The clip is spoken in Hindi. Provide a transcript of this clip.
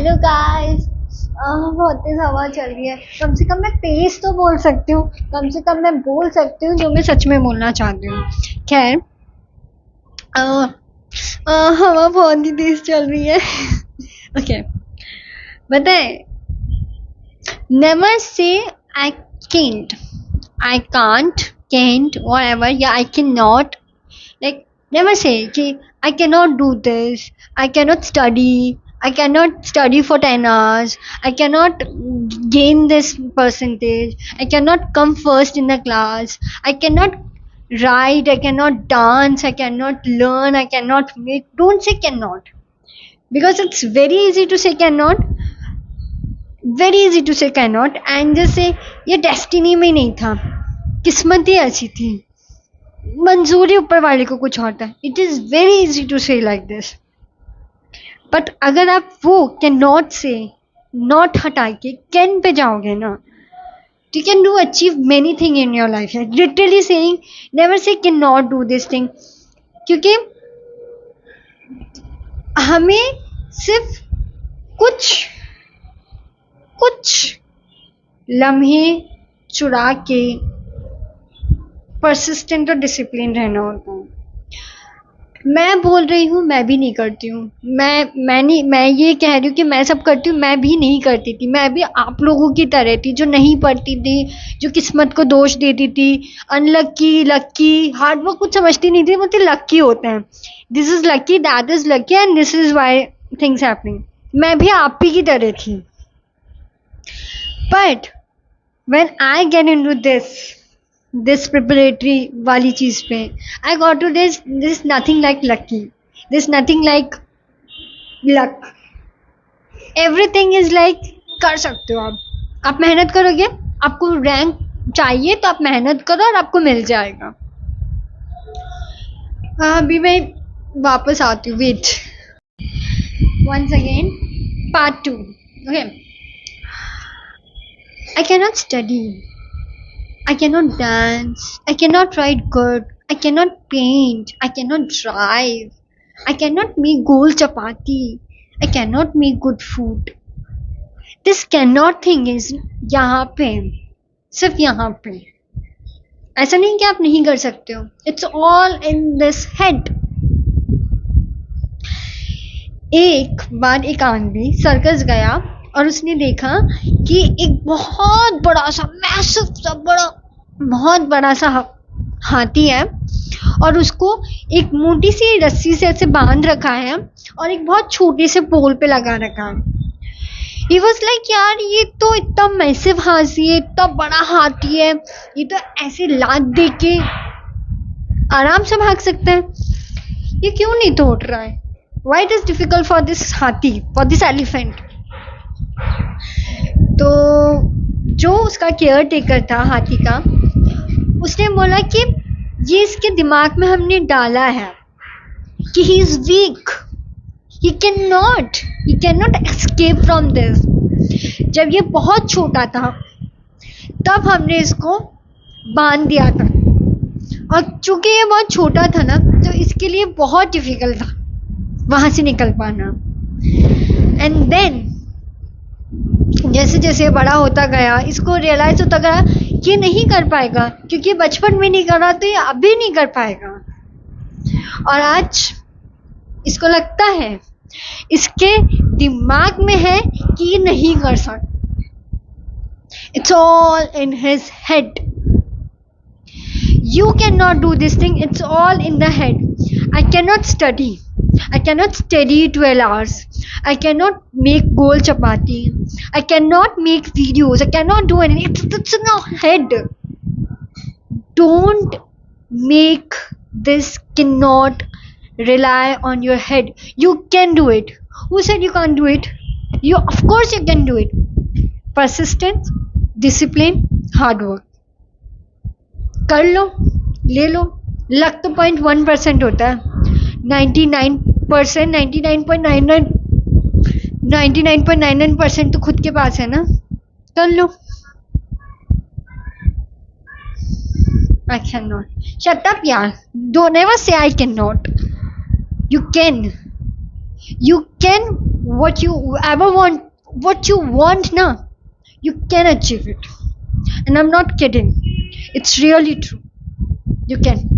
Hello guys. बहुत तेज हवा चल रही है। कम से कम मैं तेज तो बोल सकती हूँ, कम से कम मैं बोल सकती हूँ जो मैं सच में बोलना चाहती हूँ। खैर, अ, हवा बहुत ही तेज चल रही है। ओके, बताए, never say I can't, I can't, whatever, yeah, I cannot. Like, never say कि I cannot do this, I cannot study for 10 hours, I cannot gain this percentage, I cannot come first in the class, I cannot write, I cannot dance, I cannot learn, I cannot make. Don't say cannot, because it's very easy to say cannot, very easy to say cannot, and just say ये डेस्टिनी में नहीं था, किस्मत ही ऐसी थी, मंजूरी ऊपर वाले को कुछ होता है. It is very easy to say like this. But अगर आप वो कैन नॉट से नॉट हटा के कैन पे जाओगे ना, you can do achieve many thing in your life. Literally saying never say cannot do this thing, क्योंकि हमें सिर्फ कुछ लम्हे चुरा के परसिस्टेंट और डिसिप्लिन रहना होता है. मैं बोल रही हूँ, मैं भी नहीं करती हूँ. मैं ये कह रही हूँ कि मैं सब करती हूँ, मैं भी नहीं करती थी. मैं भी आप लोगों की तरह थी जो नहीं पढ़ती थी, जो किस्मत को दोष देती थी. अनलक्की, लक्की, हार्ड वर्क कुछ समझती नहीं थी. मुझे लक्की होते हैं, this is lucky, that is lucky, and this is why things happening. मैं भी आप ही की तरह थी. But when I get into this preparatory वाली चीज पे, I got to this nothing like lucky, this nothing like luck, everything is like कर सकते हो आप मेहनत करोगे, आपको रैंक चाहिए तो आप मेहनत करो और आपको मिल जाएगा. अभी मैं वापस आती हूँ. Wait, once again, part 2. Okay, I cannot study, I cannot dance, I cannot write good, I cannot paint, I cannot drive, I cannot make goal chapati, I cannot make good food. This cannot thing is यहाँ पे, सिर्फ यहाँ पे. ऐसा नहीं कि आप नहीं कर सकते हो. It's all in this head. एक बार एक आदमी सर्कस गया और उसने देखा कि एक बहुत बड़ा सा मैसिव सा बहुत बड़ा सा हाथी है और उसको एक मोटी सी रस्सी से ऐसे बांध रखा है और एक बहुत छोटे से पोल पे लगा रखा है. He was like, यार ये तो इतना मैसिव हाथी है, इतना बड़ा हाथी है, ये तो ऐसे लात दे के आराम से भाग सकता है, ये क्यों नहीं तोड़ रहा है? Why it is difficult for this हाथी, for this elephant? तो जो उसका केयर टेकर था हाथी का, उसने बोला कि ये इसके दिमाग में हमने डाला है कि he is weak, he can not escape from this. जब ये बहुत छोटा था तब हमने इसको बांध दिया था, और चूंकि ये बहुत छोटा था ना, तो इसके लिए बहुत डिफिकल्ट था वहां से निकल पाना. एंड देन जैसे जैसे बड़ा होता गया, इसको रियलाइज होता गया कि नहीं कर पाएगा, क्योंकि बचपन में नहीं करा तो ये अभी नहीं कर पाएगा. और आज इसको लगता है, इसके दिमाग में है कि ये नहीं कर सकता. It's all in his head. You cannot do this thing, it's all in the head. I cannot study, I cannot study 12 hours, I cannot make goal chapati, I cannot make videos, I cannot do anything. It's in the head. Don't make this cannot rely on your head. You can do it. Who said you can't do it? You, of course you can do it. Persistence, discipline, hard work. कर लो, ले लो. लक तो 0.1% होता है. 99%, 99.99% तो खुद के पास है ना. कर लो. I cannot. Shut up, यार. Don't ever say I cannot. You can what you ever want, what you want now, you can achieve it. And I'm not kidding, it's really true. You can.